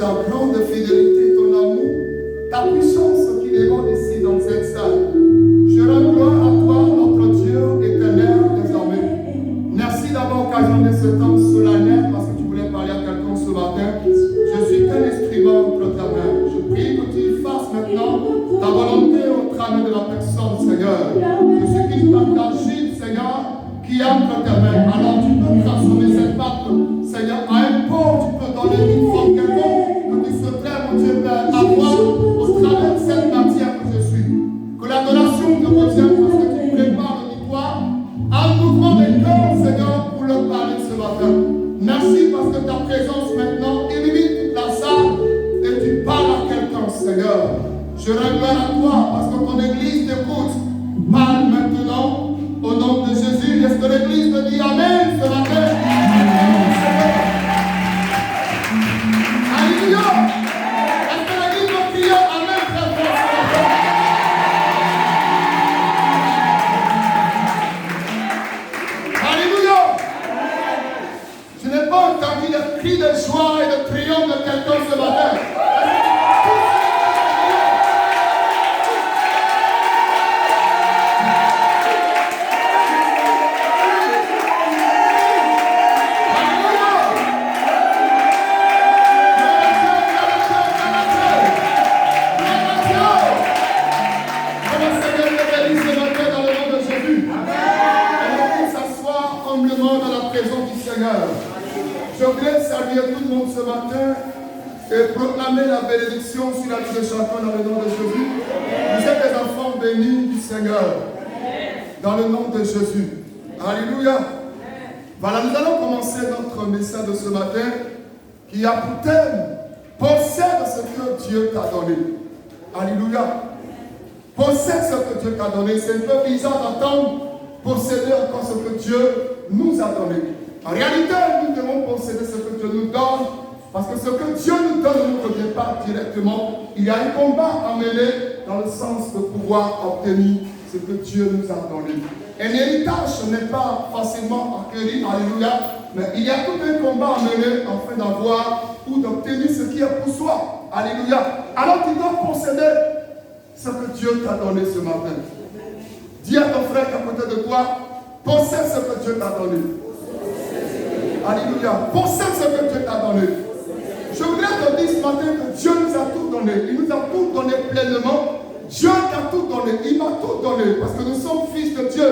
ta grande fidélité, ton amour, ta puissance qui déborde ici dans cette salle. Je rends gloire à toi, notre Dieu éternel, désormais. Merci d'avoir occasionné ce temps solennel parce que tu voulais parler à quelqu'un ce matin. Je suis qu'un instrument entre ta main. Je prie que tu fasses maintenant ta volonté au travers de la personne, Seigneur. Je suis qu'une pâte d'argile, Seigneur, qui entre tes mains. Alors tu peux transformer cette pâte, Seigneur, à un pot. Tu peux donner une forme quelconque que tu souhaiterais, mon Dieu, Père, avoir au travers de cette matière que je suis. Que l'adoration te revienne parce que tu prépares l'auditoire en ouvrant les cœurs, Seigneur, pour leur parler ce matin. Merci parce que ta présence maintenant illumine toute la salle et tu parles à quelqu'un, Seigneur. Je rends gloire à toi parce que ton Église t'écoute. Parle maintenant au nom de Jésus. Est-ce que l'Église te dit Amen ce matin? Alléluia. Est-ce que l'Église peut crier Amen très fort ce matin? Alléluia. Je n'ai pas entendu le cri de joie et de triomphe de quelqu'un ce matin. Je voudrais saluer tout le monde ce matin et proclamer la bénédiction sur la vie de chacun dans le nom de Jésus. Vous êtes des enfants bénis du Seigneur. Dans le nom de Jésus. Alléluia. Voilà, nous allons commencer notre message de ce matin qui a pour thème possède ce que Dieu t'a donné. Alléluia. Possède ce que Dieu t'a donné. C'est un peu bizarre d'entendre posséder encore ce que Dieu nous a donné. En réalité, nous devons posséder ce que Dieu nous donne, parce que ce que Dieu nous donne ne nous revient pas directement. Il y a un combat à mener dans le sens de pouvoir obtenir ce que Dieu nous a donné. Un héritage n'est pas facilement acquis, alléluia, mais il y a tout un combat à mener afin d'avoir ou d'obtenir ce qui est pour soi. Alléluia. Alors tu dois posséder ce que Dieu t'a donné ce matin. Dis à ton frère qui est à côté de toi, possède ce que Dieu t'a donné. Alléluia. Possède ce que Dieu t'a donné. Je voudrais te dire ce matin que Dieu nous a tout donné. Il nous a tout donné pleinement. Dieu t'a tout donné. Il m'a tout donné parce que nous sommes fils de Dieu.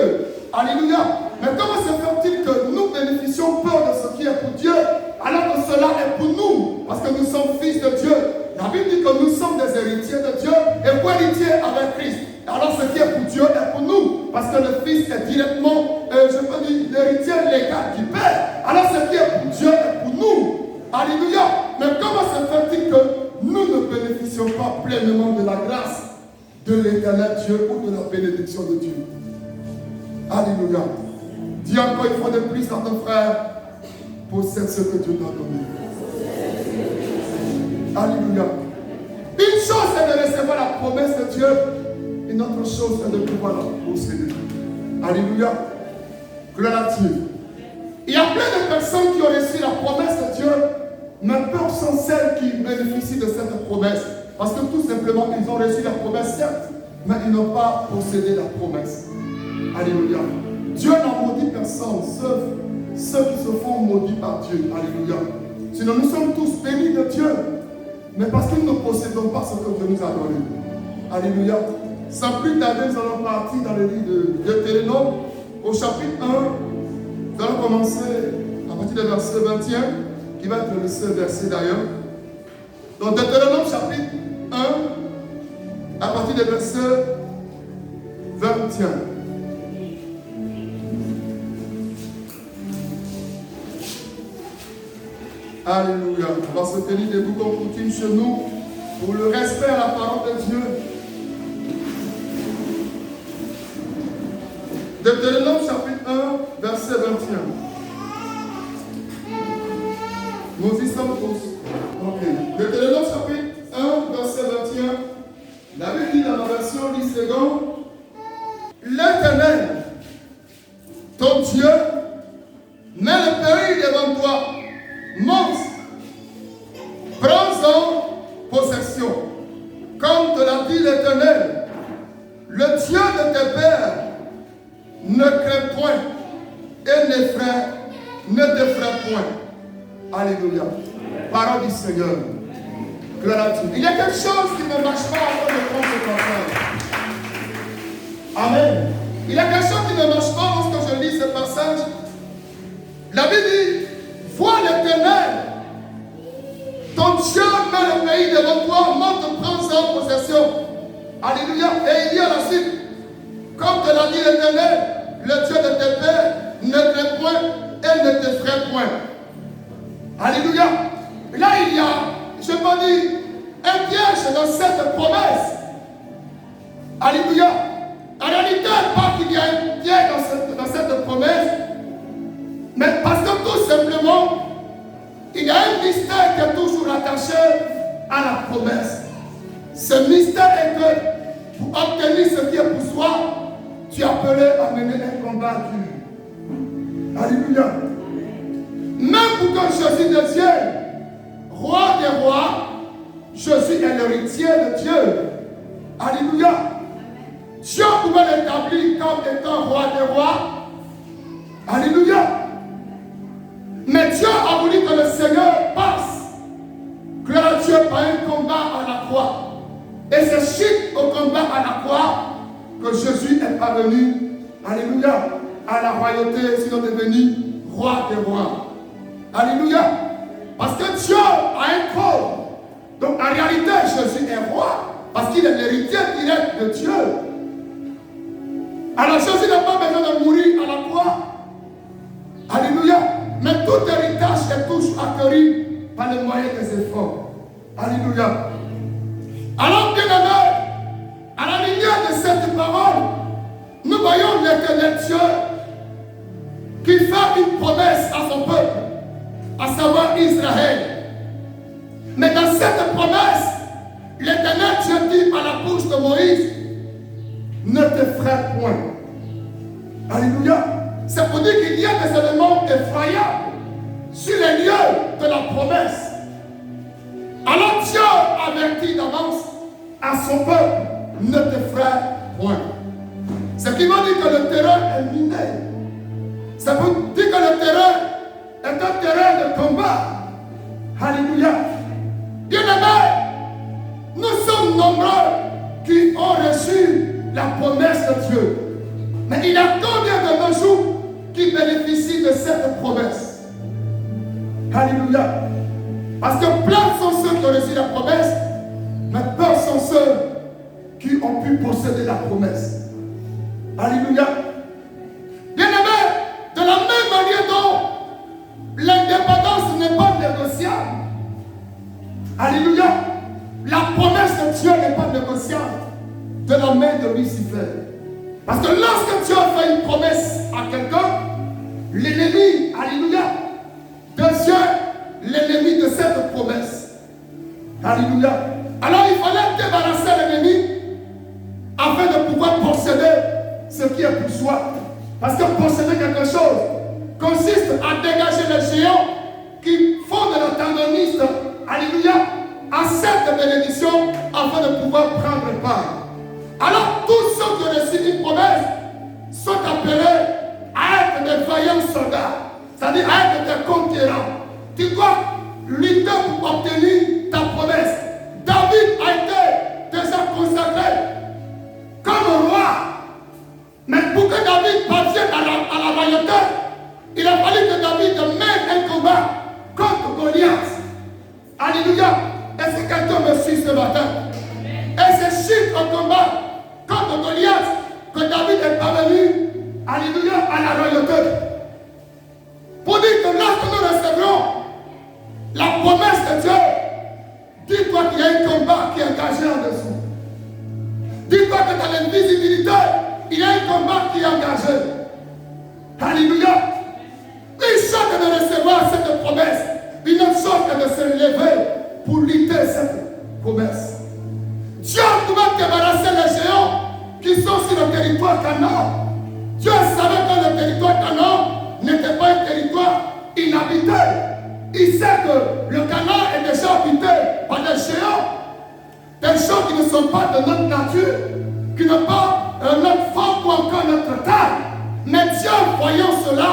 Alléluia. Mais comment se fait-il que nous bénéficions peu de ce qui est pour Dieu alors que cela est pour nous? Parce que nous sommes fils de Dieu. La Bible dit que nous sommes des héritiers de Dieu et co-héritiers avec Christ. Alors ce qui est pour Dieu est pour nous. Parce que le Fils est directement, je peux dire, l'héritier légal du Père. Alors ce qui est pour Dieu est pour nous. Alléluia. Mais comment se fait-il que nous ne bénéficions pas pleinement de la grâce de l'éternel Dieu ou de la bénédiction de Dieu? Alléluia. Dis encore une fois de plus à ton frère, possède ce que Dieu t'a donné. Alléluia. Une chose est de recevoir la promesse de Dieu. Une autre chose est de pouvoir la posséder. Alléluia. Gloire à Dieu. Il y a plein de personnes qui ont reçu la promesse de Dieu, mais peu sont celles qui bénéficient de cette promesse. Parce que tout simplement, ils ont reçu la promesse, certes, mais ils n'ont pas possédé la promesse. Alléluia. Dieu n'a maudit personne, sauf ceux qui se font maudits par Dieu. Alléluia. Sinon, nous sommes tous bénis de Dieu, mais parce que nous ne possédons pas ce que Dieu nous a donné. Alléluia. Sans plus tarder, nous allons partir dans le livre de Deutéronome, au chapitre 1. Nous allons commencer à partir du verset 21, qui va être le seul verset d'ailleurs. Donc, Deutéronome, chapitre 1, à partir du verset 21. Alléluia. On va se tenir debout comme coutume chez nous pour le respect à la parole de Dieu. Deutéronome chapitre 1, verset 21. Nous y sommes tous. Ok. Deutéronome chapitre 1, verset 21. La Bible dit dans la version Lységon, l'Éternel, ton Dieu, met le pays devant toi. Monte, prends-en ne crains point et ne t'effraie point. Alléluia. Parole du Seigneur. Gloire à Dieu. Il y a quelque chose qui ne marche pas avant de prendre ce passage. Amen. Il y a quelque chose qui ne marche pas lorsque je lis ce passage. La Bible dit, vois l'Éternel, ton Dieu met le pays devant toi, monte prendre sa possession. Alléluia. Et il dit à la suite, comme te l'a dit l'Éternel, le Dieu de tes pères, ne crains point et ne t'effraie point. Alléluia. Là, il y a, je peux dire, un piège dans cette promesse. Alléluia. En réalité, pas qu'il y a un piège dans cette promesse, mais parce que tout simplement, il y a un mystère qui est toujours attaché à la promesse. Ce mystère est que pour obtenir ce qui est pour soi, tu es appelé à mener un combat dur. Alléluia. Même pour que Jésus de Dieu, roi des rois, Jésus est l'héritier de Dieu. Alléluia. Dieu pouvait l'établir comme étant roi des rois. Alléluia. Mais Dieu a voulu que le Seigneur passe, gloire à Dieu, par un combat à la croix. Et c'est suite au combat à la croix que Jésus est parvenu, alléluia, à la royauté, sinon devenu roi des rois. Alléluia. Parce que Dieu a un trône. Donc en réalité, Jésus est roi. Parce qu'il est l'héritier direct de Dieu. Alors Jésus n'a pas besoin de mourir à la croix. Alléluia. Mais tout héritage est toujours accueilli par le moyen des efforts. Alléluia. Alors bien aimé, à la lumière de cette parole, nous voyons l'Éternel Dieu qui fait une promesse à son peuple, à savoir Israël. Mais dans cette promesse, l'Éternel Dieu dit par la bouche de Moïse, ne t'effraie point. Alléluia. C'est pour dire qu'il y a des éléments effroyables sur les lieux de la promesse. Alors Dieu avertit d'avance à son peuple, ne t'effraie point. Ce qui veut dire que le terrain est miné. Ça veut dire que le terrain est un terrain de combat. Alléluia. Bien-aimés, nous sommes nombreux qui ont reçu la promesse de Dieu. Mais il y a combien de nos jours qui bénéficient de cette promesse? Alléluia. Parce que plein sont ceux qui ont reçu la promesse, mais peu sont ceux qui ont pu posséder la promesse. Alléluia. Bien-aimés, de la même manière dont l'indépendance n'est pas négociable. Alléluia. La promesse de Dieu n'est pas négociable de la main de Lucifer. Parce que lorsque Dieu fait une promesse à quelqu'un, l'ennemi, alléluia, devient l'ennemi de cette promesse. Alléluia. Alors il fallait débarrasser l'ennemi afin de pouvoir posséder ce qui est pour soi. Parce que posséder quelque chose consiste à dégager les géants qui font de l'antagoniste, alléluia, à cette bénédiction afin de pouvoir prendre part. Alors tous ceux qui ont reçu une promesse sont appelés à être des vaillants soldats, c'est-à-dire à être des conquérants. Tu dois lutter pour obtenir ta promesse. David a été déjà consacré comme roi. Mais pour que David parvienne à la royauté, il a fallu que David mène un combat contre Goliath. Alléluia. Est-ce que quelqu'un me suit ce matin? Et c'est suite au combat contre Goliath que David est parvenu, alléluia, à la royauté. Pour dire que lorsque nous recevrons la promesse de Dieu, dis-toi qu'il y a un combat qui est engagé en dessous. Dis-toi que dans l'invisibilité, il y a un combat qui est engagé. Alléluia. Une chose est de recevoir cette promesse, une autre chose est de se lever pour lutter cette promesse. Dieu pouvait débarrasser les géants qui sont sur le territoire Canaan. Dieu savait que le territoire Canaan n'était pas un territoire inhabité. Il sait que le Canaan est déjà habité par des géants, des gens qui ne sont pas de notre nature, qui n'ont pas notre forme ou encore notre taille. Mais Dieu, voyant cela,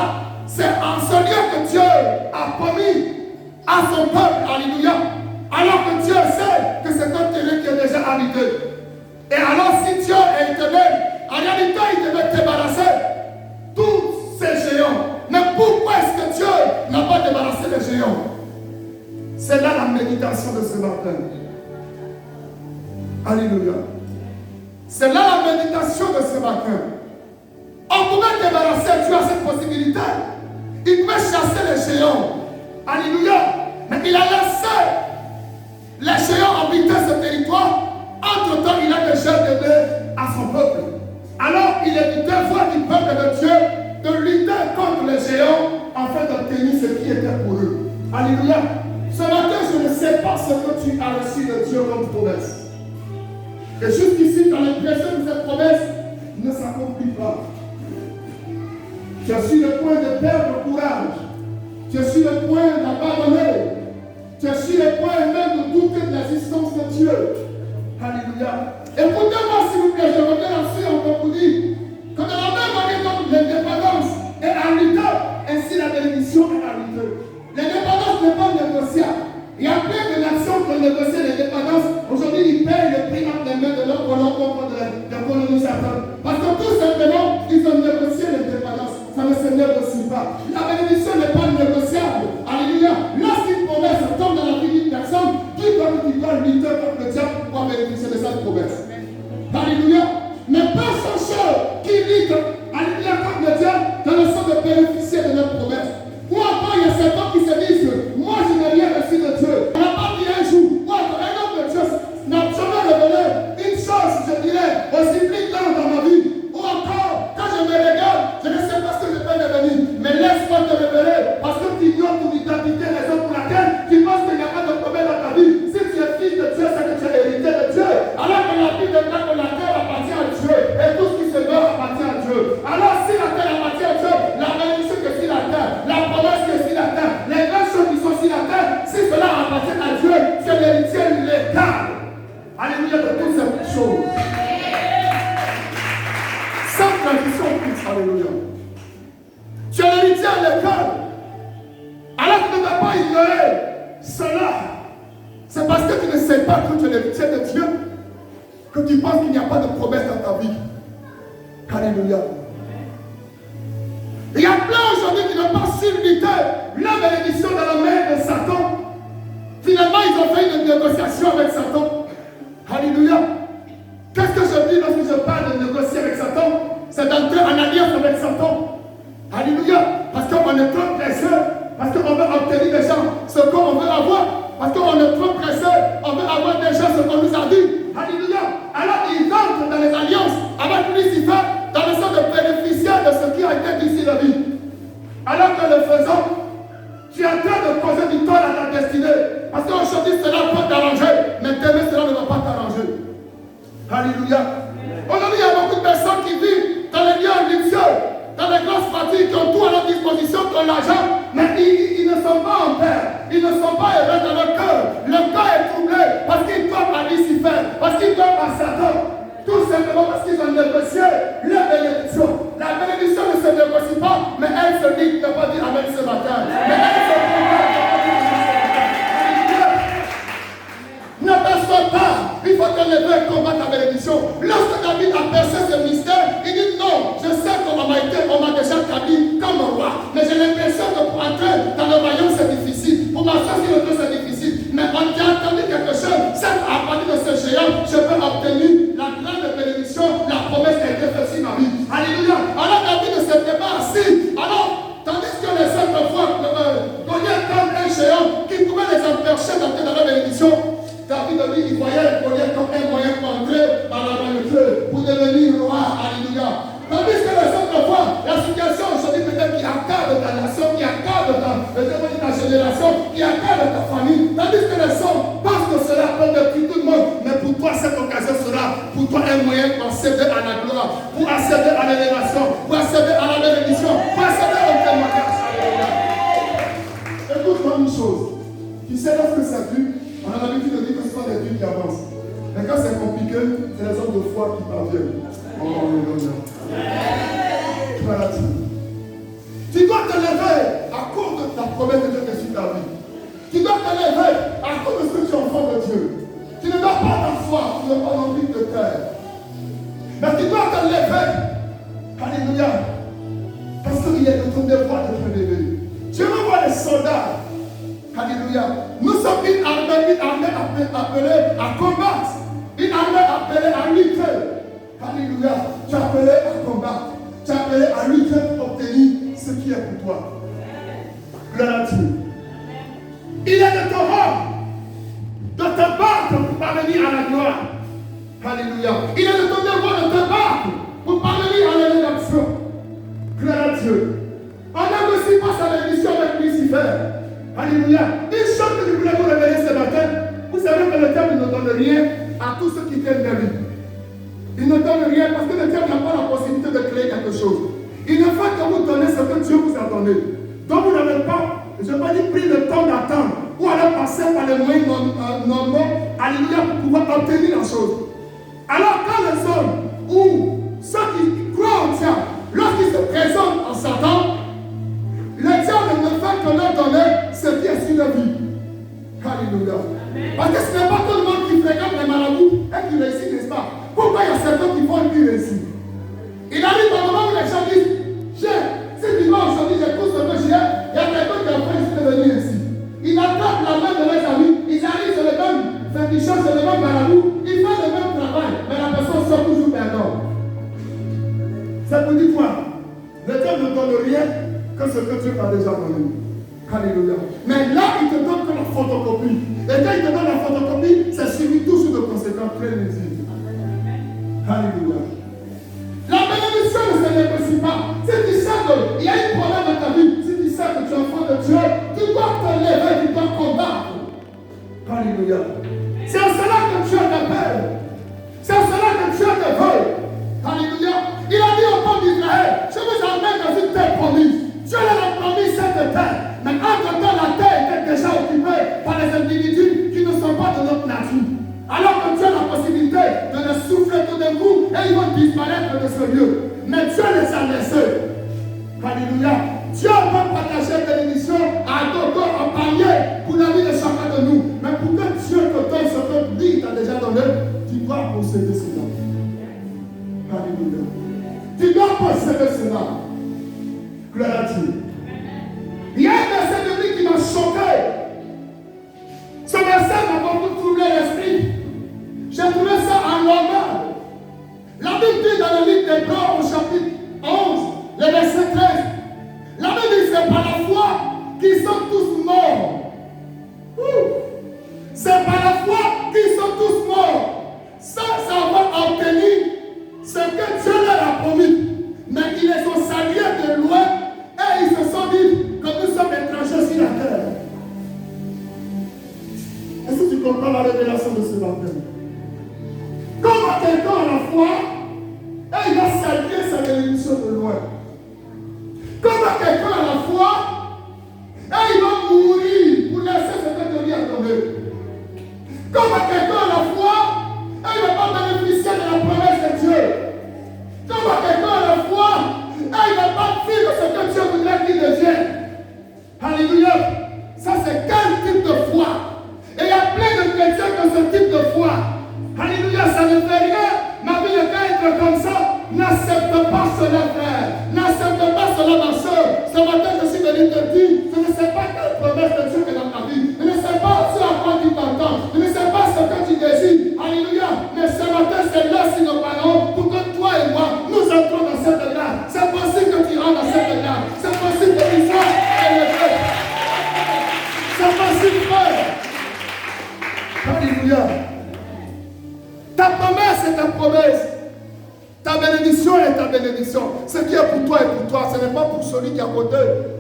c'est en ce lieu que Dieu a promis à son peuple, alléluia, alors que Dieu sait que c'est un terrain qui est déjà habité. Et alors si Dieu est éternel, en réalité il devait débarrasser tous ces géants. Mais pourquoi est-ce que Dieu n'a pas débarrassé les géants? C'est là la méditation de ce matin. Alléluia. C'est là la méditation de ce matin. On pouvait débarrasser Dieu à cette possibilité. Il pouvait chasser les géants. Alléluia. Mais il a laissé les géants habiter ce territoire. Entre-temps, il a déjà donné à son peuple. Alors, il est du devoir du peuple de Dieu de lutter contre les géants afin d'obtenir ce qui était pour eux. Alléluia. Ce matin, je ne sais pas ce que tu as reçu de Dieu comme promesse. Et jusqu'ici, dans l'impression de cette promesse ne s'accomplit pas. Tu es sur le point de perdre courage. Tu es sur le point d'abandonner. Tu es sur le point même de douter de l'existence de Dieu. Alléluia. Écoutez-moi s'il vous plaît, je reviens ensuite encore pour dire que de la même manière dont l'indépendance est arbitraire, ainsi la bénédiction est arbitraire. L'indépendance n'est pas négociable. Il y a plein de nations qui ont négocié l'indépendance. Aujourd'hui, ils payent le prix entre les mains de leurs colons contre les colonisateurs. Parce que tout simplement, ils ont négocié l'indépendance. Ça ne se négocie pas. La bénédiction n'est pas négociable. Alléluia. Lorsqu'une promesse tombe dans la vie d'une personne, qui doit lutter contre le diable pour bénéficier de cette promesse? Alléluia. Mais personne qui lutte, alléluia, contre le diable dans le sens de bénéficier de notre promesse. Ou encore, il y a certains qui se disent, moi je n'ai rien reçu de Dieu. On n'a pas dit un jour, ou encore un homme de Dieu n'a jamais révélé une chose, je dirais, aussi flippante dans ma vie. Ou encore, quand je me regarde, je ne sais pas ce que je peux devenir. Mais laisse-moi te révéler, parce que tu ignores ton identité, raison pour laquelle tu penses qu'il n'y a pas de problème dans ta vie. Si tu es fils de Dieu, c'est que tu es hérité de Dieu. Alors que la Bible déclare que la terre appartient à Dieu, et tout ce qui se meurt appartient à Dieu. Alors si la terre appartient à Dieu, la bénédiction que sur la terre, la promesse que sur la terre, les grandes choses qui sont sur la terre, si cela appartient à Dieu, c'est l'héritier légal. Alléluia de toutes ces choses. Sans transition plus, alléluia. Tu es l'héritier légal. Alors tu ne dois pas ignorer cela. C'est parce que tu ne sais pas que tu es l'héritier de Dieu que tu penses qu'il n'y a pas de promesse dans ta vie. Alléluia. Il y a plein aujourd'hui qui n'ont pas su lutter la bénédiction dans la main de Satan. Finalement, ils ont fait une négociation avec Satan. Alléluia. Qu'est-ce que je dis lorsque je parle de négocier avec Satan? C'est d'entrer en alliance avec Satan. Alléluia. Parce qu'on est trop pressé. Parce qu'on veut obtenir des gens ce qu'on veut avoir. Parce qu'on est trop pressé. On veut avoir déjà ce qu'on nous a dit. Alléluia. Alors ils entrent dans les alliances avec Lucifer dans le sens de bénéficier de ce qui a été dit sur la vie. Alors que le faisant, tu es en train de causer du tort à ta destinée. Parce qu'aujourd'hui cela peut t'arranger, mais demain cela ne va pas t'arranger. Alléluia. Aujourd'hui il y a beaucoup de personnes qui vivent dans les lieux luxueux, dans les grosses pratiques, qui ont tout à leur disposition, qui ont l'argent, mais ils ne sont pas en paix. Ils ne sont pas heureux dans leur cœur. Leur cœur est troublé parce qu'ils tombent à Lucifer, parce qu'ils tombent à Satan. Tout simplement parce qu'ils ont négocié la bénédiction. La bénédiction ne se négocie pas, mais elle se dit, ne pas dire Amen ce matin. Mais elle se ne t'assois pas. Il faut te lever et combattre la bénédiction. Lorsque David a percé ce mystère, il dit non, je sais qu'on m'a déjà établi comme roi. Mais j'ai l'impression que pour entrer dans le royaume c'est difficile. Pour m'asseoir sur le trône c'est difficile. Mais on t'a entendu quelque chose. C'est à partir de ce géant, je peux obtenir la grande bénédiction, la promesse qui a été faite sur ma vie. Alléluia. Alors David ne s'était pas assis. Alors, tandis que les autres fois, Goliath comme un géant qui pouvait les empêcher d'entrer dans la bénédiction, David lui, il voyait Goliath comme un moyen pour entrer dans la royauté, pour devenir roi. Alléluia. Tandis que les autres fois, la situation aujourd'hui peut-être qui accable ta nation, qui accable ta génération, qui accable ta famille. Tandis que les hommes pensent que cela peut détruire tout le monde. Mais pour toi, cette occasion sera pour toi un moyen pour accéder à la gloire, pour accéder à l'élévation, pour accéder à la bénédiction, pour accéder au témoignage. Écoute-moi une chose. Tu sais, lorsque ça dure, on a l'habitude de dire que ce sont les dieux qui avancent. Mais quand c'est compliqué, c'est les hommes de foi qui parviennent. Oh, non, non. t'enlever à cause de ce que tu es enfant de Dieu. Tu ne dois pas t'asseoir sur le olympique de terre. Mais tu dois te lever. Alléluia. Parce qu'il est de ton devoir de te lever. Dieu m'envoie les soldats. Alléluia. Nous sommes une armée appelée à combattre. Une armée appelée à lutter. Alléluia. Tu es appelé à combattre. Tu es appelé à lutter pour obtenir ce qui est pour toi. Gloire à Dieu. Il est de ton rôle de te battre pour parvenir à la gloire. Alléluia. Il est de ton devoir de te battre pour parvenir à l'élection. Gloire à Dieu. On négocie pas sa bénédiction avec Lucifer. Alléluia. Une chose que je voulais vous révéler ce matin, vous savez que le diable ne donne rien à tous ceux qui tiennent de lui. Il ne donne rien parce que le diable n'a pas la possibilité de créer quelque chose. Il ne fait que vous donner ce que Dieu vous a donné. Donc vous n'avez pas, je ne vais pas dire, pris le temps d'attendre ou aller passer par les moyens normaux, alléluia, pour pouvoir obtenir la chose. Alors quand les hommes ou ceux qui croient au diable, lorsqu'ils se présentent en Satan, le diable ne fait que leur donner ce qui est sur leur vie. Alléluia. Parce que ce n'est pas tout le monde qui fréquente les marabouts et qui réussit, n'est-ce pas? Pourquoi il y a certains qui font une réussite? Il arrive un moment où les gens disent, si tu vas aujourd'hui, j'ai tout ce que j'ai, il y a quelqu'un qui a fait juste de venir ici. Ils attrapent la main de leurs amis, ils arrivent sur le même féticheur, sur le même marabout, ils font le même travail, mais la personne sort toujours perdant. Ça vous dit quoi? Le diable ne donne rien que ce que Dieu t'a déjà donné. Alléluia. Mais là, il te donne que la photocopie. Et quand il te donne la photocopie, c'est suivi toujours de conséquences très lisibles. Alléluia. La bénédiction ne se négocie pas. Si tu sais qu'il y a un problème dans ta vie, si tu sais que tu es enfant de Dieu, tu dois te lever, tu dois combattre. Alléluia. C'est à cela que Dieu t'appelle. C'est à cela que Dieu te veut. Alléluia. Il a dit au peuple d'Israël, je vous emmène dans une terre promise. Dieu leur a promis cette terre. Mais entre-temps, la terre était déjà occupée par les individus qui ne sont pas de notre nature. Alors que Dieu a la possibilité de les souffler tout d'un coup et ils vont disparaître de ce lieu. Mais Dieu les a laissés. Alléluia. Dieu peut partager des bénédictions à Gogo en panier pour la vie de chacun de nous. Mais pour que Dieu te donne ce que lui t'a déjà donné, tu dois posséder cela. Alléluia. Tu dois posséder cela. Gloire à Dieu. Il y a un verset de lui qui m'a choqué. Ce verset m'a beaucoup troublé l'esprit. J'ai trouvé ça anormal. La Bible dit dans le livre d'Hébreux au chapitre 11, le verset 13. La Bible dit c'est par la foi qu'ils sont tous morts. C'est par la foi qu'ils sont tous morts. Sans avoir obtenu ce que Dieu leur a promis. Mais ils les ont salués de loin et ils se sont dit que nous sommes étrangers sur la terre. Est-ce que tu comprends la révélation de ce matin? Comment quelqu'un à la foi et il va saluer sa bénédiction de loin? Comment quelqu'un à la foi et il va mourir pour laisser ce que Dieu lui a donné? Comment quelqu'un à la foi et il ne va pas bénéficier de la promesse de Dieu? Comment quelqu'un à la foi et il ne va pas vivre ce que Dieu voudrait qu'il devienne? Alléluia. Ça c'est quel type de foi? Et il y a plein de chrétiens qui ont ce type de foi. Alléluia, ça ne fait rien. Ma vie ne peut être comme ça. N'accepte pas cela, frère. N'accepte pas cela, ma soeur. Ce matin, je suis venu te dire, je ne sais pas quelle promesse de Dieu est dans ta vie. Je ne sais pas ce à quoi tu t'entends. Je ne sais pas ce que tu désires. Alléluia. Mais ce matin, c'est là si nous parlons pour que toi et moi, nous entrons dans cette grâce. C'est possible que tu rentres dans cette grâce. C'est possible que tu sois élevé. C'est possible, frère. Alléluia. Ta promesse est ta promesse. Ta bénédiction est ta bénédiction. Ce qui est pour toi est pour toi. Ce n'est pas pour celui qui est à côté,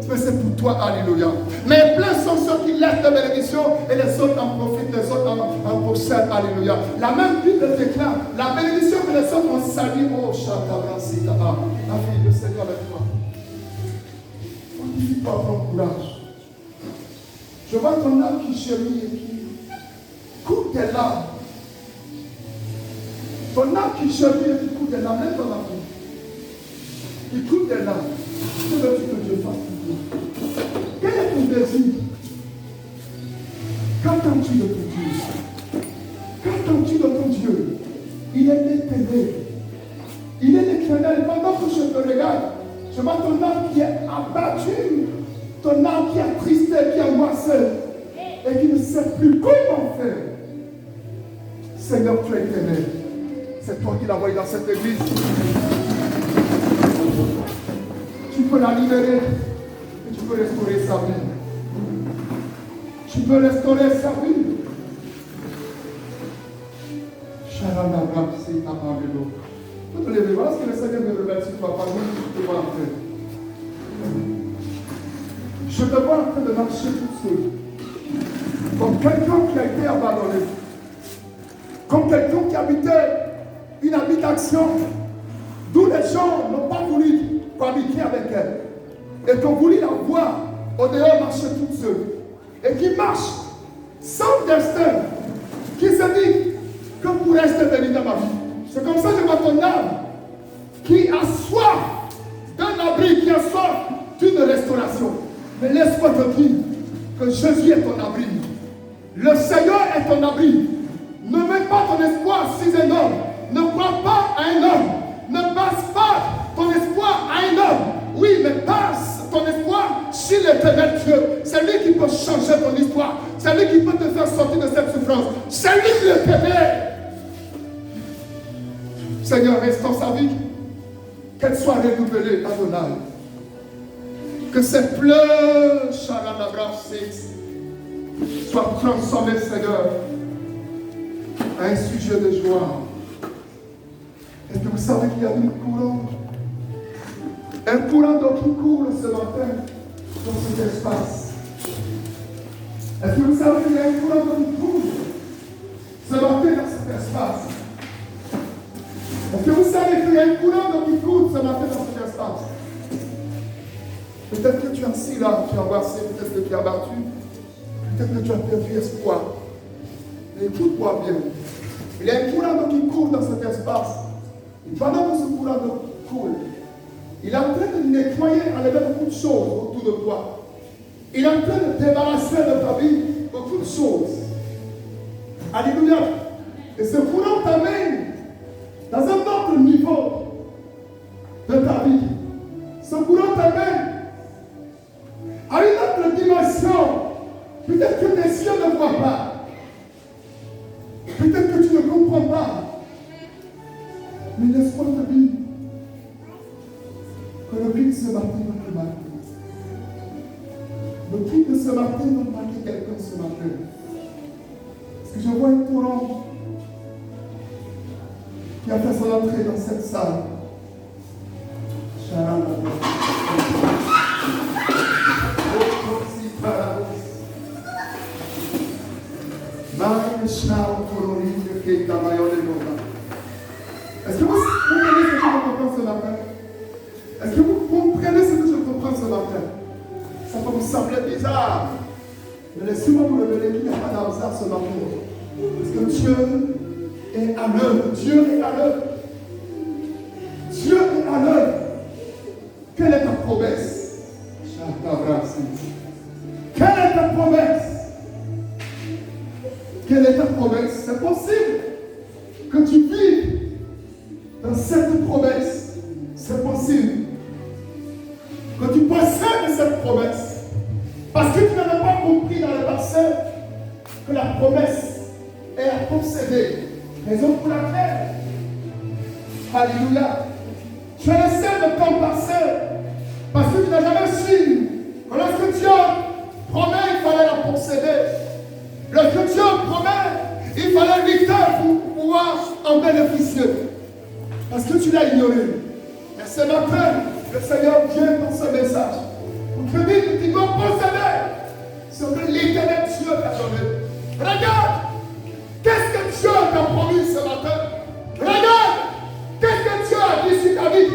mais c'est pour toi. Alléluia. Mais plein sont ceux qui laissent la bénédiction et les autres en profitent, les autres en possèdent. Alléluia. La même Bible déclare la bénédiction que les autres ont saluée. Oh, Chatabrasita. La fille du Seigneur avec toi. Fortifie-toi, prends courage. Je vois ton âme qui chérit et qui coule tes larmes. Ton âme qui chérit et qui coule des larmes, lève ton âme. Il coule des larmes. Que veux-tu que Dieu fasse pour toi? Quel est ton désir? l'éternel. Il est l'éternel. Pendant que je te regarde, je vois ton âme qui est abattue, ton âme qui est attristé, qui est angoissée, et qui ne sait plus comment faire. Seigneur, tu es éternel. C'est toi qui l'as envoyé dans cette église. Tu peux la libérer et tu peux restaurer sa vie. Tu peux restaurer sa vie. Charanabra, c'est ta parole. Vous te levez, voilà ce que le Seigneur me révèle sur toi. Par contre, je te vois en train. Je te vois en train de marcher tout seul. Comme quelqu'un qui a été abandonné. Comme quelqu'un qui habitait une habitation d'où les gens n'ont pas voulu cohabiter avec elle. Et qui ont voulu la voir au dehors marcher toute seule. Et qui marche sans destin. Qui se dit que pourrais-je devenir dans ma vie? C'est comme ça que je vois ton âme qui a soif d'un abri, qui a soif d'une restauration. Mais laisse-moi te dire que Jésus est ton abri. Le Seigneur est ton abri. Ne mets pas ton espoir sur un homme. Ne crois pas à un homme. Ne passe pas ton espoir à un homme. Oui, mais passe ton espoir sur l'éternel Dieu. C'est lui qui peut changer ton histoire. C'est lui qui peut te faire sortir de cette souffrance. C'est lui qui le permet. Seigneur, restaure sa vie. Qu'elle soit renouvelée, Adonai. Que ces pleurs, Sharanabra 6, soient transformés, Seigneur, à un sujet de joie. Est-ce que vous savez qu'il y a une courant? Un courant d'eau qui coule ce matin dans cet espace. Est-ce que vous savez qu'il y a un courant d'eau qui coule ce matin dans cet espace? Est-ce que vous savez qu'il y a un courant d'eau qui coule ce matin dans cet espace? Peut-être que tu es assis là, tu es angoissé, peut-être que tu es abattu, peut-être que tu as perdu espoir. Mais écoute-moi bien. Il y a un courant d'eau qui coule dans cet espace. Et pendant que ce courant d'eau coule, il est en train de nettoyer, enlever beaucoup de choses autour de toi. Il est en train de débarrasser de ta vie beaucoup de choses. Alléluia. Et ce courant t'amène dans un autre niveau de ta vie. Ce courant t'amène à une autre dimension. Peut-être que tes yeux ne voient pas. Peut-être que tu ne comprends pas. Mais laisse-moi te dire que le cri de ce matin va te marquer. Le cri de ce matin va marquer quelqu'un ce matin. Parce que je vois un courant qui a fait son entrée dans cette salle. Est-ce que vous comprenez ce que je comprends ce matin? Est-ce que vous comprenez ce que je comprends ce matin? Ça peut vous sembler bizarre. Mais laissez-moi vous révéler qu'il n'y a pas d'hasard ce matin. Parce que Dieu est à l'œuvre. Dieu est à l'œuvre. Dieu est à l'œuvre. Quelle est ta promesse? Quelle est ta promesse? Quelle est ta promesse? C'est possible que tu vives dans cette promesse. C'est possible que tu possèdes cette promesse. Parce que tu n'avais pas compris dans le passé que la promesse est à posséder. Raison pour laquelle, alléluia, tu es laissé de ton passé. Parce que tu n'as jamais su que lorsque Dieu promet, il fallait la posséder. Lorsque Dieu promet, il fallait lutter pour pouvoir en bénéficier. Parce que tu l'as ignoré. Et ce matin, le Seigneur vient dans ce message. Pour te dire que tu dois posséder ce que l'éternel Dieu t'a donné. Regarde, qu'est-ce que Dieu t'a promis ce matin? Regarde, qu'est-ce que Dieu a dit sur ta vie?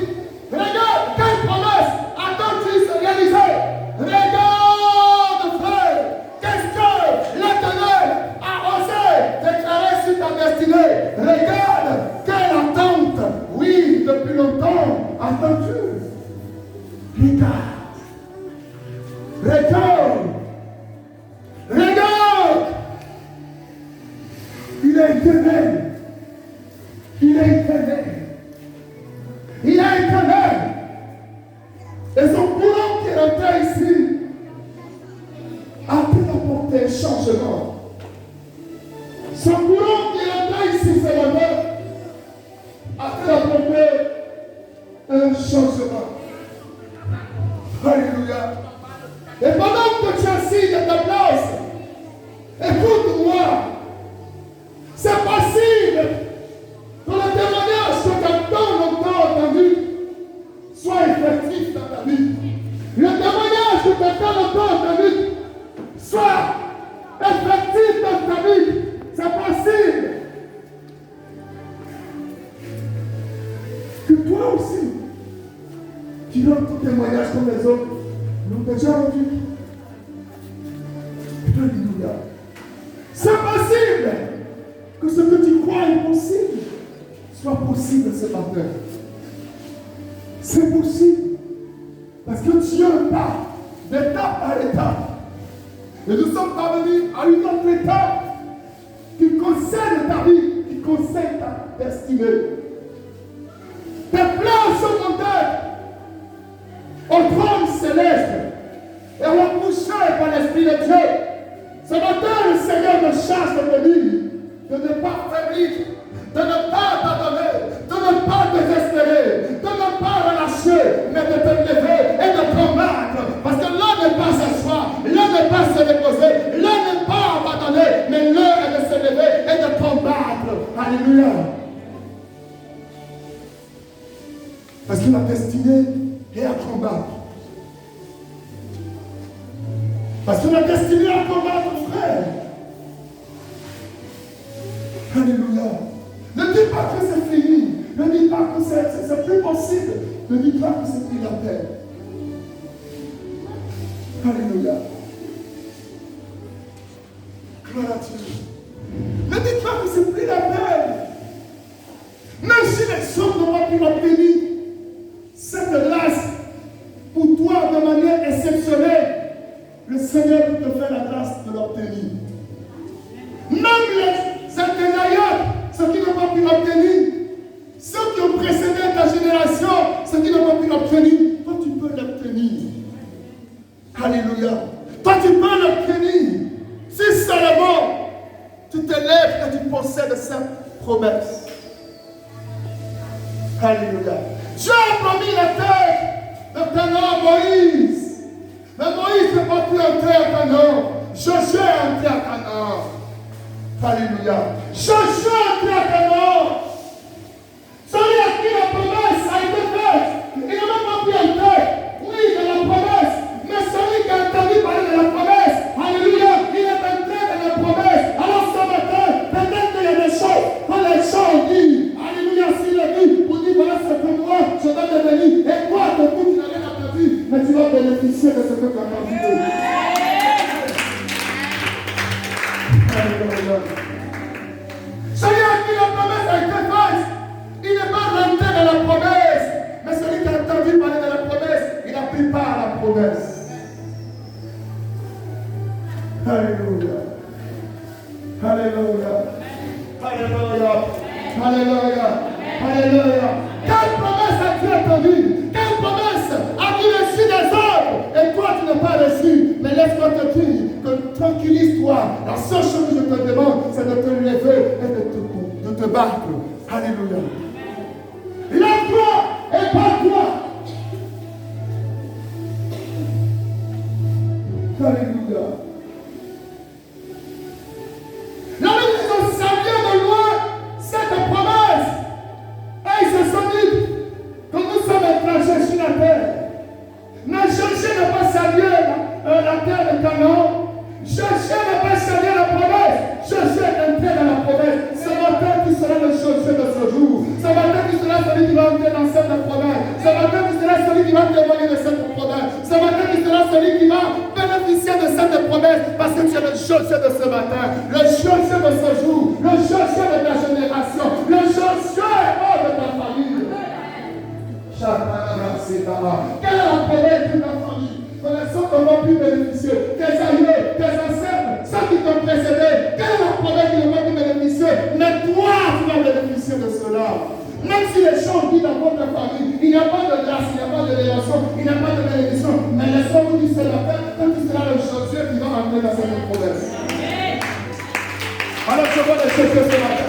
Regarde, quelle promesse attends-tu se réaliser? Regarde, frère, qu'est-ce que l'Éternel a osé déclarer sur ta destinée? Regarde, quelle attente, oui, depuis longtemps, attends-tu? Regarde, regarde, regarde, il est éternel, il est éternel. Et son courant qui est rentré ici a pu apporter un changement. Son courant qui est rentré ici ce matin a pu apporter un changement. Alléluia. Et pendant que tu es assis de ta place, écoute-moi. C'est possible que le témoignage que tu as tant longtemps entendu soit effectif dans ta vie. Le témoignage que tu as tant longtemps entendu soit effectif dans ta vie. C'est possible que toi aussi, tu donnes ton témoignage comme les autres l'ont déjà rendu. Alléluia. C'est possible que ce que tu crois impossible soit possible ce matin. C'est possible. Parce que Dieu part d'étape par étape. Et nous sommes parvenus à une autre étape qui concerne ta vie, qui concerne ta destinée. Tes plans sont montés au trône céleste et repoussés par l'Esprit de Dieu. Ce matin, le Seigneur me charge de te dire de ne pas faiblir, de ne pas abandonner, de ne pas désespérer, de ne pas relâcher, mais de te lever et de combattre. Parce que l'heure n'est pas s'asseoir, l'heure n'est pas se reposer, l'heure n'est pas abandonner, mais l'heure est de se lever et de combattre. Alléluia. Parce que la destinée est à combattre. Parce que la destinée est à combattre, frère. Alléluia. Ne dis pas que c'est fini. Ne dis pas que c'est plus possible. Ne dis pas que c'est plus la peine. Alléluia. Gloire à Dieu. Ne dis pas que c'est plus la peine. Même si les hommes n'ont pas pu l'obtenir, cette grâce pour toi de manière exceptionnelle, le Seigneur peut te faire la grâce de l'obtenir. Même les intérieurs, ceux qui n'ont pas pu l'obtenir, ceux qui ont précédé ta génération, ceux qui n'ont pas pu l'obtenir, toi tu peux l'obtenir. Alléluia. Toi tu peux l'obtenir. Si seulement tu te lèves et tu possèdes cette promesse. Alléluia. Dieu a promis la terre de Canaan Moïse. Mais Moïse n'est pas plus entré à Canaan. Josué est entré à Canaan. Alléluia. Josué est entré à Canaan. Celui à qui la promesse a été faite, il n'a même pas pu entrer. Oui, de la promesse. Mais celui qui a entendu parler de la promesse, alléluia, il est entré dans la promesse. Alors ce matin, peut-être qu'il y a des choses, quand les gens disent, alléluia, s'il est dit, pour dire voilà ce que moi, je dois devenir. Et toi, ton coup, tu n'as rien entendu, mais tu vas bénéficier de ce que tu as entendu. Alléluia. Celui à qui la promesse a été faite, il n'est pas rentré dans la promesse, mais celui qui a entendu parler de la promesse, il a pris part à la promesse. Alléluia. Alléluia. Alléluia. Alléluia. Alléluia. Quelle promesse as-tu entendue? Quelle promesse as-tu reçue des hommes? Et toi, tu n'as pas reçu. Mais laisse-moi te dire que tranquillise-toi. La seule chose que je te demande, c'est de te lever et de te battre. Alléluia. Lève-toi et bats-toi. Alléluia. La Bible dit que ça vient de loin, cette promesse. Et ils se sont dit que nous sommes étrangers sur la terre. Mais Josué n'a pas salué la terre de Canaan. Josué n'a pas salué la promesse. Josué est entré dans la promesse. Ce matin, tu seras le Josué de ce jour. Ce matin, tu seras celui qui va entrer dans cette promesse. Ce matin, tu seras celui qui va témoigner de cette promesse. Ce matin, tu seras celui qui va bénéficier de cette promesse. Parce que tu es le Josué de ce matin. Le Josué de ce jour. Le Josué de ta génération. Le Josué de ta famille. Quelle est la promesse de ta famille? Les autres n'ont pu bénéficier. Tes aïeux, tes ancêtres, ceux qui t'ont précédé, quelle est la promesse qu'ils n'ont pas pu bénéficier? Mais toi, tu vas bénéficier de cela. Même si les gens vivent dans votre famille, il n'y a pas de grâce, il n'y a pas de relation, il n'y a pas de bénédiction. Mais laissons-vous dire ce matin, quand tu seras le Dieu qui va entrer dans cette promesse. Alors je vois les chercher ce matin.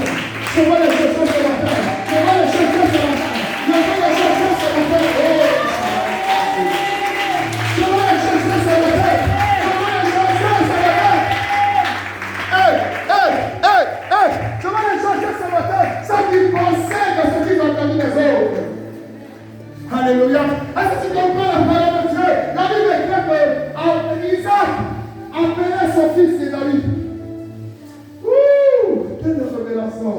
Je vois les chercher ce matin. Je vois les chercher ce matin. Je vois les chercher ce matin. Je vois les chercher ce matin. Je vois les chercher ce matin. Je vois les chercher ce matin. Ça qui possède ce qui ont entendu les autres. Alléluia. Est-ce que tu comprends la parole de Dieu? La Bible écrit que Isaac appelait son fils David. Quelle révélation.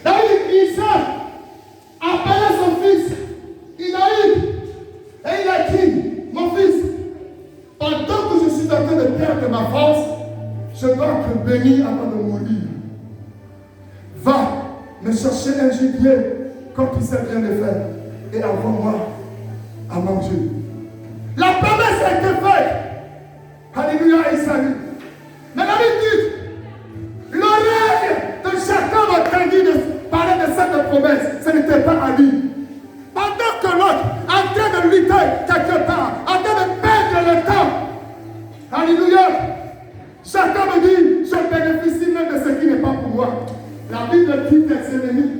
David, Isaac appelait son fils David. Et il a dit, mon fils, pendant que je suis en train de perdre ma force, je dois te bénir avant de mourir. Va me chercher un gibier comme tu sais bien le faire et envoie-moi à manger. La promesse a été faite. Alléluia, Isaïe. Mais la Bible dit, l'oreille de Jacob a entendu de parler de cette promesse. Ce n'était pas à lui. Pendant que l'autre, en train de lutter quelque part, en train de perdre le temps, alléluia, Jacob dit, je bénéficie même de ce qui n'est pas pour moi. La Bible dit tes ennemis,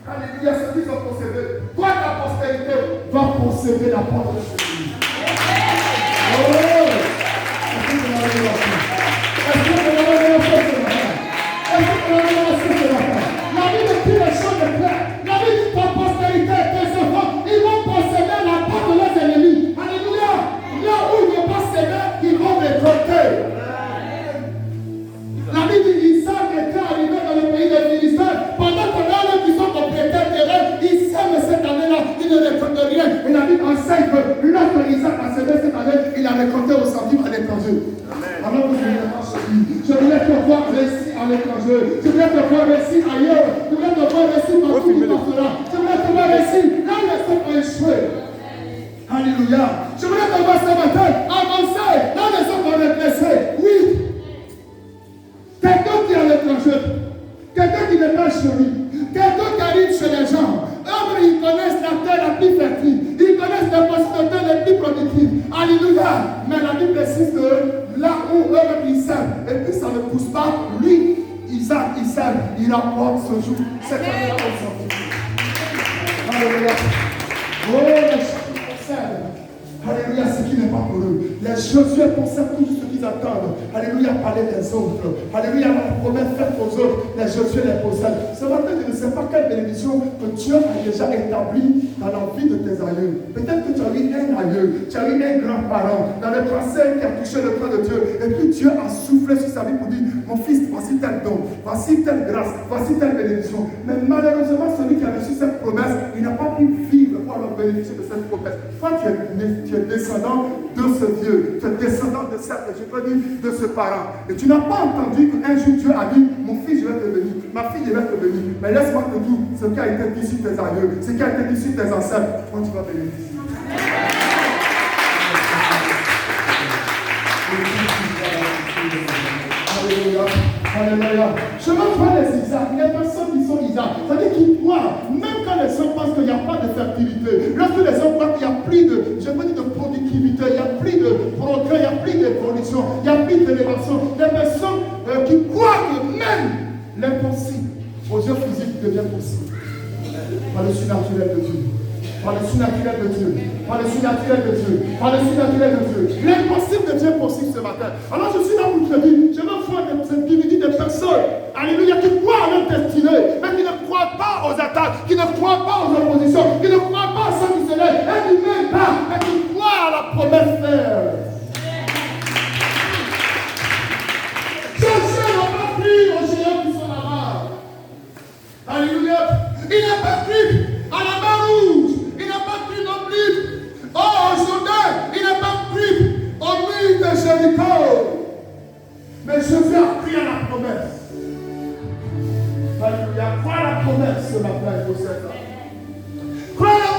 alléluia, ceux qui ont possédé. Toi, ta postérité doit posséder la porte de ce pays. Oh! Est-ce que vous avez fait ce matin? Est-ce que vous avez fait ce matin? La Bible dit les choses de clair. La Bible dit ta postérité, tes enfants, ils vont posséder la porte de leurs ennemis. Alléluia! Là où ils ne vont pas céder, ils vont récolter. La Bible dit Isaac était arrivé dans le pays des Philistins. Pendant que là, qui sont propriétaires terrain, ils sèment cette année-là, ils ne récoltent rien. Et la Bible enseigne que lorsque Isaac a semé cette année, il a récolté au centime à l'étranger. Alors vous voulez pas celui. Je voulais te voir réussir à l'étranger. Je voulais te voir réussir ailleurs. Je voulais te voir réussir partout où tu passeras. Je voulais te voir réussir là où les autres ont échoué. Alléluia. Je voulais te voir ce matin avancer là où les autres ont régressé. Oui. Quelqu'un qui est à l'étranger. Quelqu'un qui n'est pas chez lui. Quelqu'un qui arrive chez les gens. Eux, ils connaissent la terre la plus fertile. Ils connaissent les possibilités les plus productives. Alléluia. Mais la Bible précise que là où eux ils sèment, et puis ça ne pousse pas, lui, Isaac, il sème, il rapporte ce jour, cette année-là au sortir. Alléluia. Oh, les gens qui possèdent. Alléluia, ce qui n'est pas pour eux. Les Josué possèdent tout ce qu'ils attendent. Alléluia, parler des autres. Alléluia, la promesse faite aux autres. Les Josué les possèdent. Ce matin, je ne sais pas quelle bénédiction que Dieu a déjà établie dans la vie de tes aïeux. Peut-être que tu as eu un aïeux, tu as eu un grand-parent dans le passé qui a touché le bras de Dieu. Et puis Dieu a soufflé sur sa vie pour dire, mon fils, voici tel don, voici telle grâce, voici telle bénédiction. Mais malheureusement, celui qui a reçu cette promesse, il n'a pas pu vivre pour avoir bénéficié de cette promesse. Toi, tu es descendant de ce Dieu, tu es descendant de cette, je peux dire, de ce parent. Et tu n'as pas entendu qu'un jour Dieu a dit, mon fils, je vais te bénir, ma fille, je vais te bénir. Mais laisse-moi te dire, ce qui a été dit sur tes aïeux, ce qui a été dit sur tes ancêtres, toi tu vas bénéficier. Alléluia. Alléluia. Je vais voir les Isaac, les personnes qui sont Isaac. C'est-à-dire qu'ils croient, même quand les hommes pensent qu'il n'y a pas de fertilité, lorsque les hommes pensent qu'il n'y a plus de, je veux dire, de productivité, il n'y a plus de progrès, il n'y a plus d'évolution, il n'y a plus d'élévation. Des personnes qui croient que même l'impossible aux yeux physiques devient possible. Par le surnaturel de Dieu. Par le surnaturel de Dieu. Par le surnaturel de Dieu. Par le surnaturel de Dieu. L'impossible de Dieu est possible ce matin. Alors je suis là pour te dire, je veux voir des individus, des personnes, alléluia, qui croient à leur destinée, mais qui ne croient pas aux attaques, qui ne croient pas aux oppositions, qui ne croient pas à ceux qui se lèvent, et qui même pas, mais qui croient à la promesse faite. Josué n'a pas pris aux géants qui sont là-bas. Alléluia. Il n'a pas pris à la mer rouge. Il n'a pas pris non plus au Jourdain. Il n'a pas pris au mur de Jéricho. Mais Jésus a pris à la promesse. Alléluia. Crois à la promesse ce matin, il faut ça. Crois à la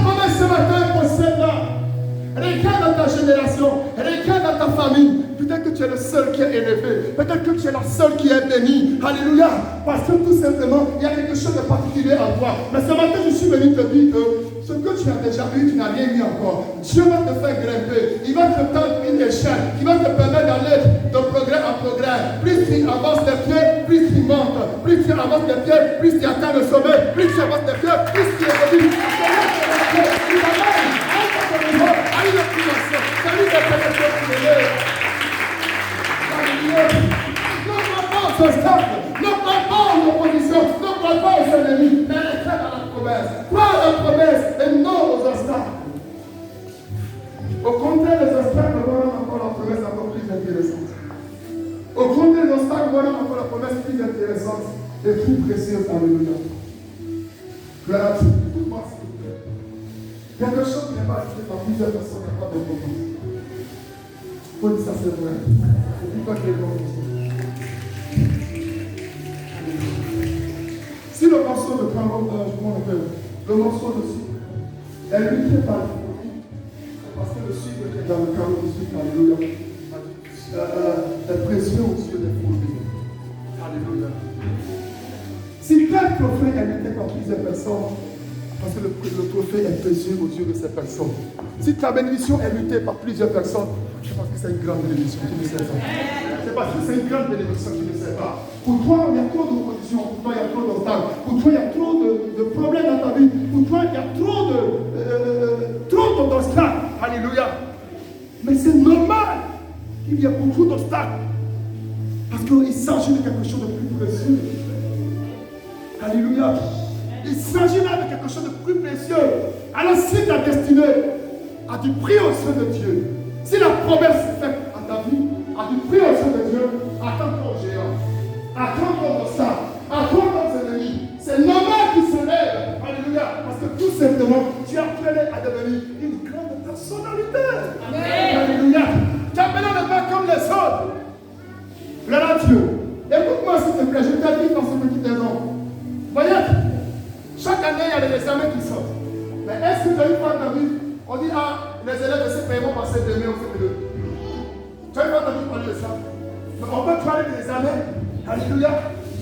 quelqu'un dans ta génération, quelqu'un dans ta famille. Peut-être que tu es le seul qui est élevé. Peut-être que tu es la seule qui est bénie. Alléluia. Parce que tout simplement, il y a quelque chose de particulier en toi. Mais ce matin, je suis venu te dire que ce que tu as déjà eu, tu n'as rien eu encore. Dieu va te faire grimper. Il va te tendre une échelle qui va te permettre d'aller de progrès en progrès. Plus tu avances les pieds, plus tu montes. Plus tu avances les pieds, plus tu atteins le sommet. Plus tu avances les pieds, plus tu évolues. Ne crois pas aux oppositions, ne crois pas aux ennemis, mais reste dans la promesse. Crois à la promesse et non aux obstacles. Au contraire, les obstacles rendent encore la promesse encore plus intéressante. Au contraire, les obstacles rendent encore la promesse plus intéressante et plus précieuse. Alléluia. Gloire à Dieu. Écoute-moi, s'il vous plaît. Quelque chose qui n'est pas écrit par plusieurs personnes capables de comprendre. Il faut dire ça, c'est vrai. Et puis, pas qu'il y ait de confusion. Si le morceau de carotte, le morceau de sucre, est luté par le produit, parce que le sucre qui est dans le carotte de sucre, alléluia, est précieux aux yeux des produits. Alléluia. Si tel trophée est luté par plusieurs personnes, parce que le trophée est précieux aux yeux de ces personnes. Si ta bénédiction est luttée par plusieurs personnes, c'est parce que c'est une grande bénédiction, tu ne sais pas. C'est parce que c'est une grande bénédiction, tu ne sais pas. Pour toi, il y a trop d'opposition, pour toi, il y a trop d'obstacles, pour toi, il y a trop de problèmes dans ta vie, pour toi, il y a trop d'obstacles. Alléluia. Mais c'est normal qu'il y ait beaucoup d'obstacles, parce qu'il s'agit de quelque chose de plus précieux. Alléluia. Il s'agit là de quelque chose de plus précieux. Alors si ta destinée a du prix au sein de Dieu, si la promesse est faite à ta vie, a du prix au sein de Dieu, attends ton géant, attends ton obstacle, attends ton ennemi. C'est normal qu'il se lève. Alléluia. Parce que tout simplement, tu as appelé à devenir une grande personnalité. Amen. Alléluia. Tu as appelé à ne pas comme les autres. Gloire à Dieu. Écoute-moi s'il te plaît, je t'invite dans ce petit exemple. Voyez, chaque année, il y a des examens qui sortent. Mais est-ce que tu as une fois dans ta vie, on dit, ah, les élèves de CP vont passer demain au CP2. Tu as une fois dans ta vie parler de ça. Mais on peut parler des examens, alléluia,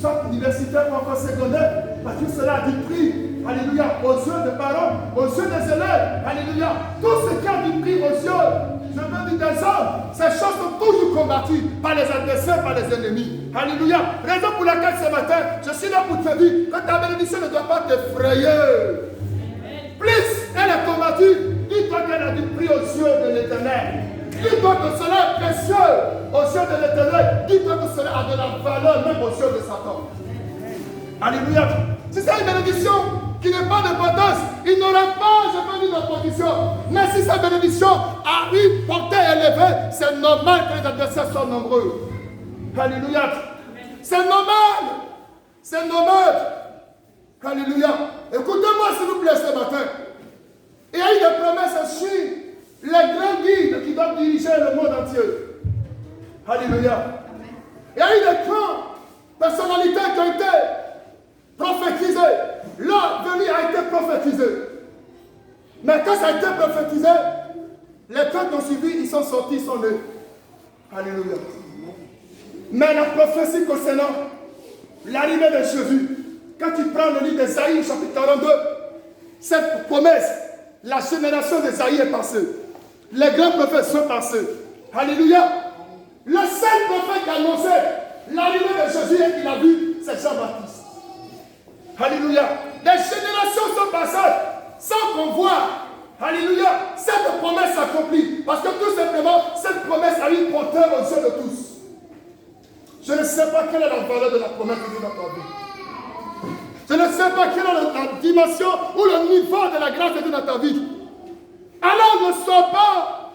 soit universitaire ou encore secondaire, parce que cela a du prix, alléluia, aux yeux des parents, aux yeux des élèves, alléluia. Tout ce qui a du prix aux yeux, je veux dire des hommes, ces choses sont toujours combattues par les adversaires, par les ennemis. Alléluia. Raison pour laquelle ce matin, je suis là pour te dire que ta bénédiction ne doit pas t'effrayer. Plus elle est combattue, dis-toi qu'elle a du prix aux yeux de l'Éternel. Dis-toi que cela est précieux aux yeux de l'Éternel. Dis-toi que cela a de la valeur même aux yeux de Satan. Alléluia. Si c'est une bénédiction qui n'est pas d'importance, il n'aura pas jamais d'opposition. Mais si sa bénédiction a une portée élevée, c'est normal que les adversaires soient nombreux. Alléluia. C'est normal. C'est normal. Alléluia. Écoutez-moi s'il vous plaît ce matin. Il y a eu des promesses sur les grands guides qui doivent diriger le monde entier. Alléluia. Il y a eu des grandes personnalités qui ont été prophétisées. Leur venue a été prophétisée. Mais quand ça a été prophétisé, les temps qui ont suivi, ils sont sortis, ils sont nés. Alléluia. Mais la prophétie concernant l'arrivée de Jésus, quand tu prends le livre d'Ésaïe, chapitre 42, cette promesse, la génération d'Ésaïe est passée. Les grands prophètes sont passés. Alléluia. Le seul prophète qui a annoncé l'arrivée de Jésus et qu'il a vu, c'est Jean-Baptiste. Alléluia. Les générations sont passées sans qu'on voit. Alléluia. Cette promesse s'accomplit. Parce que tout simplement, cette promesse a une portée aux yeux de tous. Je ne sais pas quelle est la valeur de la promesse de Dieu dans ta vie. Je ne sais pas quelle est la dimension ou le niveau de la grâce de Dieu dans ta vie. Alors ne sois pas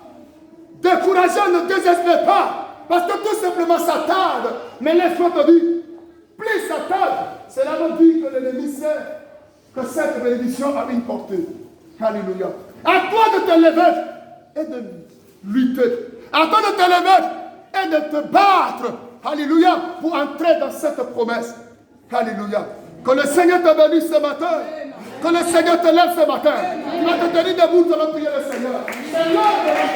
découragé, ne désespère pas. Parce que tout simplement ça tarde. Mais laisse-moi te dire, plus ça tarde, cela veut dire que l'ennemi sait que cette bénédiction a une portée. Alléluia. À toi de te lever et de lutter. À toi de te lever et de te battre. Alléluia. Pour entrer dans cette promesse. Alléluia. Que le Seigneur te bénisse ce matin. Que le Seigneur te lève ce matin. Tu vas te tenir debout, tu vas prier le Seigneur. C'est l'heure de la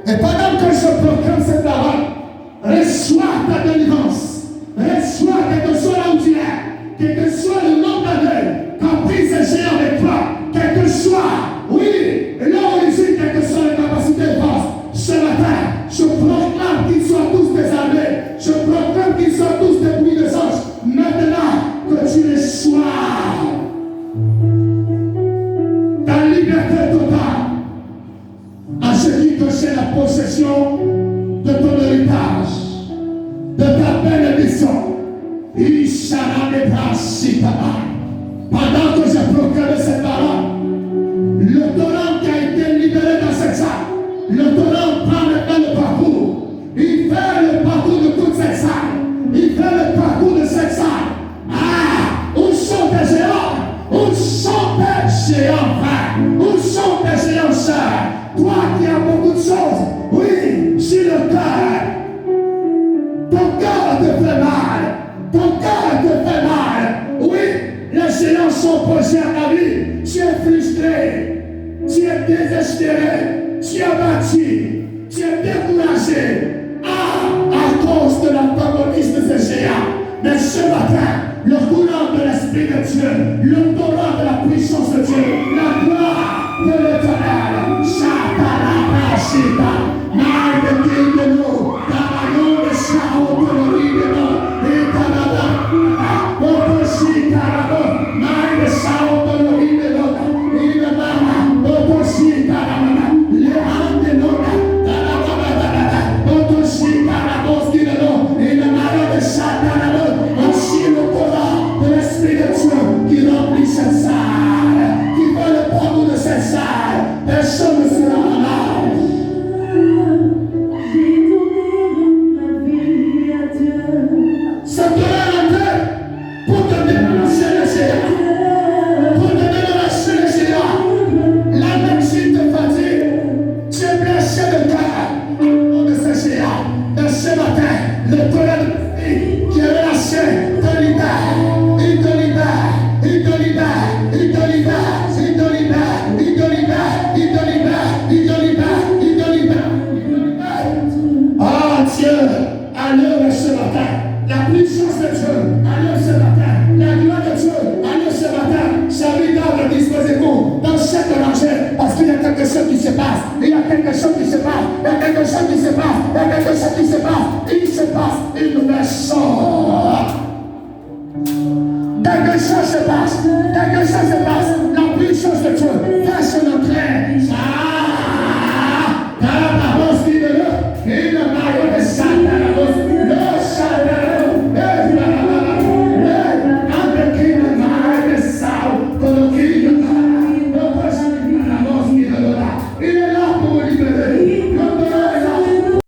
Et pendant que je proclame cette parole, reçois ta délivrance. Reçois, quel que soit là où tu es, quel que soit le nombre d'années qu'a pris ce géant avec toi, quel que soit, oui, l'origine, quelle que soit la capacité de force, ce matin, je proclame qu'ils soient tous désarmés. Je proclame qu'ils soient tous dépouillés de anges. Maintenant que tu les sois, ta liberté totale, à ce qui concerne la possession de ton héritage, de ta bénédiction. Pendant que je proclame cette parole, le torrent qui a été libéré dans cette salle, le torrent prend maintenant le parcours. Il fait le parcours de toute cette salle. Il fait le parcours de cette salle. Ah, où sont tes géants? Où sont tes géants, frère? Où sont tes géants, sœurs? Toi qui as beaucoup de choses, oui, sur le cœur. Ton cœur te fait mal. Ton cœur te fait mal. Oui, les géants sont posés à ta vie. Tu es frustré. Tu es désespéré. Tu es abattu. Tu es découragé. Ah, à cause de l'antagonisme de ces géants. Mais ce matin, le courant de l'Esprit de Dieu, le torrent de la puissance de Dieu, la gloire de l'Éternel, Shatarabashita, Maïde Kindeno, Tamayon de Shao, Tolorideno, et Tanada, Otoshi Karabo, Maïde Shao, Tolorideno, et le Mama, Otoshi Karabana, le Andenoda, Tanabana, Otoshi Karaboskino, et le Mara de Shatarabo, aussi le courant de l'Esprit de Dieu qui remplit cette salle, qui fait le parcours de cette salle. Personne ne sera malade. Ça te rend pour te débarrasser les géants. Pour te débarrasser les géants. La même si te fatigue, tu es blessé de cœur de ces géants. Et ce matin, le colère qui est relâché te libère. Il te libère. Il te libère. Il te libère. Il te libère. Il te libère. Il te libère. Il te libère. Il te libère. Ah Dieu, allez ce matin. La puissance de Dieu, allez ce matin. La gloire de Dieu, allez ce matin. Charitable, disposez-vous dans cette rangée. Parce qu'il y a quelque chose qui se passe. Il y a quelque chose qui se passe. Il y a quelque chose qui se passe. Il y a quelque chose qui se passe. Il se passe une nouvelle chose. Quelque chose se passe. Quelque chose se passe. La puissance de Dieu.